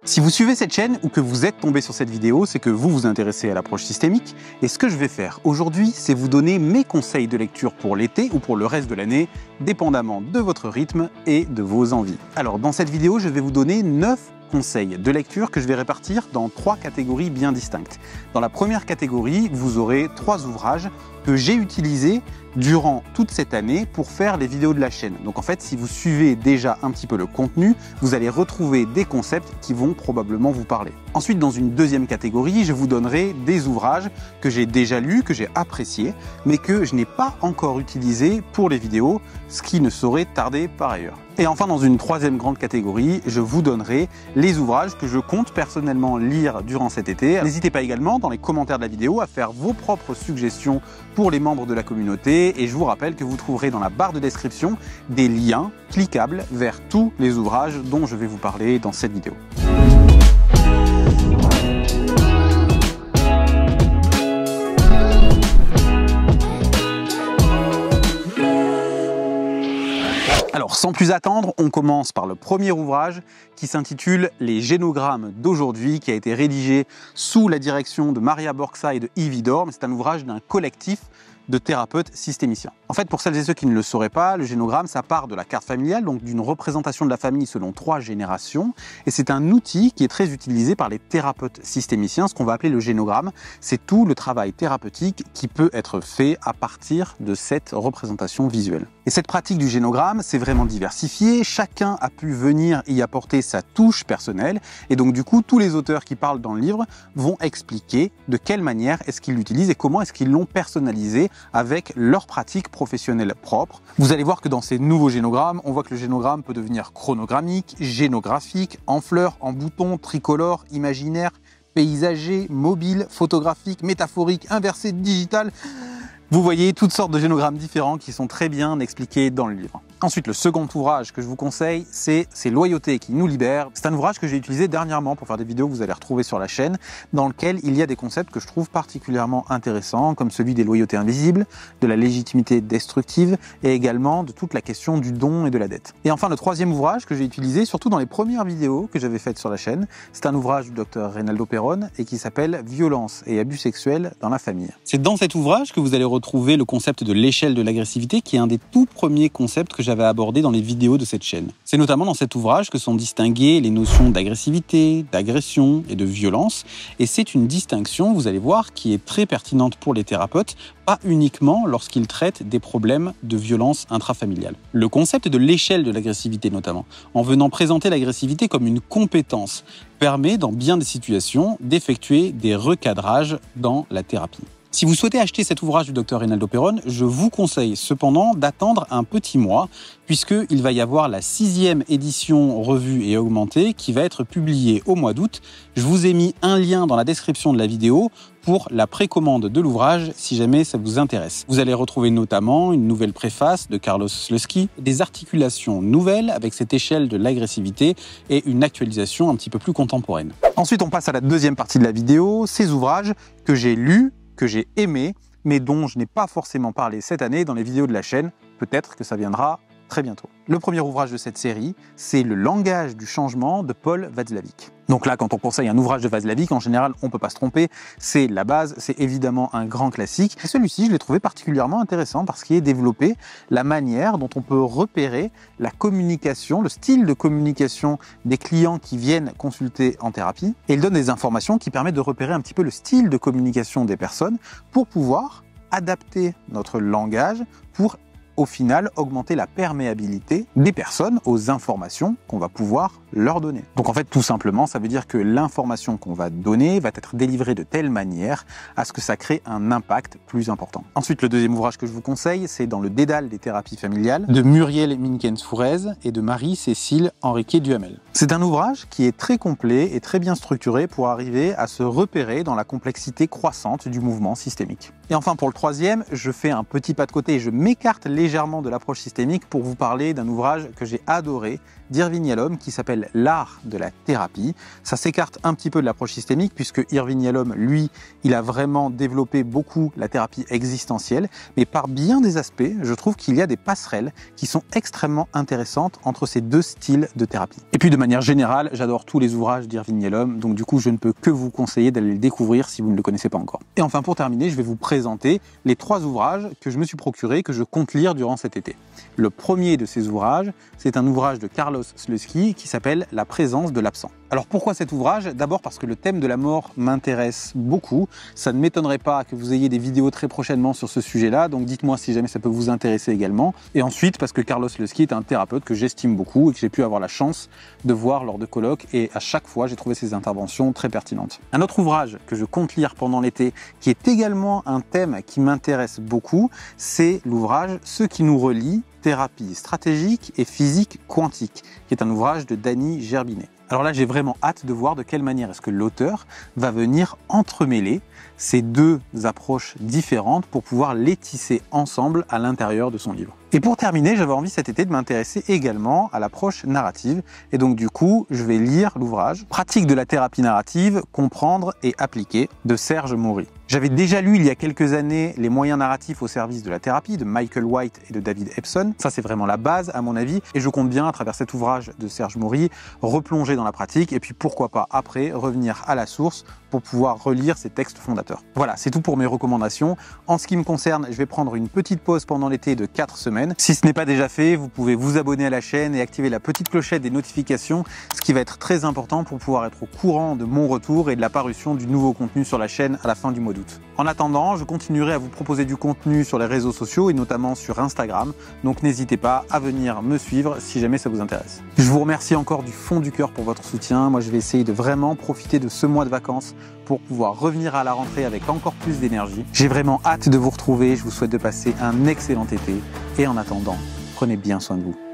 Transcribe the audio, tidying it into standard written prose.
Si vous suivez cette chaîne ou que vous êtes tombé sur cette vidéo, c'est que vous vous intéressez à l'approche systémique. Et ce que je vais faire aujourd'hui, c'est vous donner mes conseils de lecture pour l'été ou pour le reste de l'année, dépendamment de votre rythme et de vos envies. Alors dans cette vidéo, je vais vous donner 9 conseils de lecture que je vais répartir dans 3 catégories bien distinctes. Dans la première catégorie, vous aurez 3 ouvrages que j'ai utilisés durant toute cette année pour faire les vidéos de la chaîne. Donc en fait, si vous suivez déjà un petit peu le contenu, vous allez retrouver des concepts qui vont probablement vous parler. Ensuite, dans une deuxième catégorie, je vous donnerai des ouvrages que j'ai déjà lus, que j'ai appréciés, mais que je n'ai pas encore utilisés pour les vidéos, ce qui ne saurait tarder par ailleurs. Et enfin, dans une troisième grande catégorie, je vous donnerai les ouvrages que je compte personnellement lire durant cet été. N'hésitez pas également dans les commentaires de la vidéo à faire vos propres suggestions pour les membres de la communauté. Et je vous rappelle que vous trouverez dans la barre de description des liens cliquables vers tous les ouvrages dont je vais vous parler dans cette vidéo. Alors, sans plus attendre, on commence par le premier ouvrage qui s'intitule « Les génogrammes d'aujourd'hui » qui a été rédigé sous la direction de Maria Borgsa et de Yves Dorm. C'est un ouvrage d'un collectif de thérapeutes systémiciens. En fait, pour celles et ceux qui ne le sauraient pas, le génogramme, ça part de la carte familiale, donc d'une représentation de la famille selon 3 générations. Et c'est un outil qui est très utilisé par les thérapeutes systémiciens. Ce qu'on va appeler le génogramme, c'est tout le travail thérapeutique qui peut être fait à partir de cette représentation visuelle. Et cette pratique du génogramme, c'est vraiment diversifié. Chacun a pu venir y apporter sa touche personnelle. Et donc, du coup, tous les auteurs qui parlent dans le livre vont expliquer de quelle manière est-ce qu'ils l'utilisent et comment est-ce qu'ils l'ont personnalisé avec leur pratique professionnelle propre. Vous allez voir que dans ces nouveaux génogrammes, on voit que le génogramme peut devenir chronogrammique, génographique, en fleurs, en boutons, tricolore, imaginaire, paysager, mobile, photographique, métaphorique, inversé, digital. Vous voyez toutes sortes de génogrammes différents qui sont très bien expliqués dans le livre. Ensuite, le second ouvrage que je vous conseille, c'est « Loyauté qui nous libère ». C'est un ouvrage que j'ai utilisé dernièrement pour faire des vidéos que vous allez retrouver sur la chaîne, dans lequel il y a des concepts que je trouve particulièrement intéressants, comme celui des loyautés invisibles, de la légitimité destructive, et également de toute la question du don et de la dette. Et enfin, le troisième ouvrage que j'ai utilisé, surtout dans les premières vidéos que j'avais faites sur la chaîne, c'est un ouvrage du docteur Reynaldo Peron, et qui s'appelle « Violence et abus sexuels dans la famille ». C'est dans cet ouvrage que vous allez retrouver le concept de l'échelle de l'agressivité, qui est un des tout premiers concepts que j'avais abordé dans les vidéos de cette chaîne. C'est notamment dans cet ouvrage que sont distinguées les notions d'agressivité, d'agression et de violence. Et c'est une distinction, vous allez voir, qui est très pertinente pour les thérapeutes, pas uniquement lorsqu'ils traitent des problèmes de violence intrafamiliale. Le concept de l'échelle de l'agressivité notamment, en venant présenter l'agressivité comme une compétence, permet dans bien des situations d'effectuer des recadrages dans la thérapie. Si vous souhaitez acheter cet ouvrage du Dr Reynaldo Peron, je vous conseille cependant d'attendre un petit mois, puisqu'il va y avoir la 6e édition revue et augmentée qui va être publiée au mois d'août. Je vous ai mis un lien dans la description de la vidéo pour la précommande de l'ouvrage si jamais ça vous intéresse. Vous allez retrouver notamment une nouvelle préface de Carlos Slutsky, des articulations nouvelles avec cette échelle de l'agressivité et une actualisation un petit peu plus contemporaine. Ensuite, on passe à la deuxième partie de la vidéo, ces ouvrages que j'ai lus, que j'ai aimé, mais dont je n'ai pas forcément parlé cette année dans les vidéos de la chaîne. Peut-être que ça viendra très bientôt. Le premier ouvrage de cette série, c'est Le langage du changement de Paul Václavic. Donc là, quand on conseille un ouvrage de Václavic, en général, on ne peut pas se tromper. C'est la base, c'est évidemment un grand classique. Et celui-ci, je l'ai trouvé particulièrement intéressant parce qu'il est développé la manière dont on peut repérer la communication, le style de communication des clients qui viennent consulter en thérapie. Et il donne des informations qui permettent de repérer un petit peu le style de communication des personnes pour pouvoir adapter notre langage pour au final augmenter la perméabilité des personnes aux informations qu'on va pouvoir leur donner. Donc en fait, tout simplement, ça veut dire que l'information qu'on va donner va être délivrée de telle manière à ce que ça crée un impact plus important. Ensuite, le deuxième ouvrage que je vous conseille, c'est Dans le dédale des thérapies familiales de Muriel Minkens-Fourez et de Marie-Cécile Henriquet-Duhamel. C'est un ouvrage qui est très complet et très bien structuré pour arriver à se repérer dans la complexité croissante du mouvement systémique. Et enfin, pour le troisième, je fais un petit pas de côté et je m'écarte légèrement de l'approche systémique pour vous parler d'un ouvrage que j'ai adoré, d'Irving Yalom qui s'appelle L'art de la thérapie. Ça s'écarte un petit peu de l'approche systémique puisque Irving Yalom, lui, il a vraiment développé beaucoup la thérapie existentielle, mais par bien des aspects, je trouve qu'il y a des passerelles qui sont extrêmement intéressantes entre ces deux styles de thérapie. Et puis de manière générale, j'adore tous les ouvrages d'Irving Yalom, donc du coup je ne peux que vous conseiller d'aller les découvrir si vous ne le connaissez pas encore. Et enfin pour terminer, je vais vous présenter les 3 ouvrages que je me suis procurés, que je compte lire durant cet été. Le premier de ces ouvrages, c'est un ouvrage de Carlos Slutsky qui s'appelle La présence de l'absent. Alors pourquoi cet ouvrage? D'abord parce que le thème de la mort m'intéresse beaucoup. Ça ne m'étonnerait pas que vous ayez des vidéos très prochainement sur ce sujet-là, donc dites-moi si jamais ça peut vous intéresser également. Et ensuite parce que Carlos Slutsky est un thérapeute que j'estime beaucoup et que j'ai pu avoir la chance de voir lors de colloques, et à chaque fois j'ai trouvé ses interventions très pertinentes. Un autre ouvrage que je compte lire pendant l'été, qui est également un thème qui m'intéresse beaucoup, c'est l'ouvrage Ce qui nous relie, thérapie stratégique et physique quantique, qui est un ouvrage de Danny Gerbinet. Alors là, j'ai vraiment hâte de voir de quelle manière est-ce que l'auteur va venir entremêler ces deux approches différentes pour pouvoir les tisser ensemble à l'intérieur de son livre. Et pour terminer, j'avais envie cet été de m'intéresser également à l'approche narrative. Et donc du coup, je vais lire l'ouvrage Pratique de la thérapie narrative, comprendre et appliquer de Serge Maury. J'avais déjà lu il y a quelques années Les moyens narratifs au service de la thérapie de Michael White et de David Epson. Ça, c'est vraiment la base à mon avis. Et je compte bien, à travers cet ouvrage de Serge Maury, replonger dans la pratique et puis pourquoi pas après revenir à la source pour pouvoir relire ces textes fondateurs. Voilà, c'est tout pour mes recommandations. En ce qui me concerne, je vais prendre une petite pause pendant l'été de 4 semaines. Si ce n'est pas déjà fait, vous pouvez vous abonner à la chaîne et activer la petite clochette des notifications, ce qui va être très important pour pouvoir être au courant de mon retour et de la parution du nouveau contenu sur la chaîne à la fin du mois d'août. En attendant, je continuerai à vous proposer du contenu sur les réseaux sociaux et notamment sur Instagram, donc n'hésitez pas à venir me suivre si jamais ça vous intéresse. Je vous remercie encore du fond du cœur pour votre soutien. Moi, je vais essayer de vraiment profiter de ce mois de vacances pour pouvoir revenir à la rentrée avec encore plus d'énergie. J'ai vraiment hâte de vous retrouver. Je vous souhaite de passer un excellent été et en attendant, prenez bien soin de vous.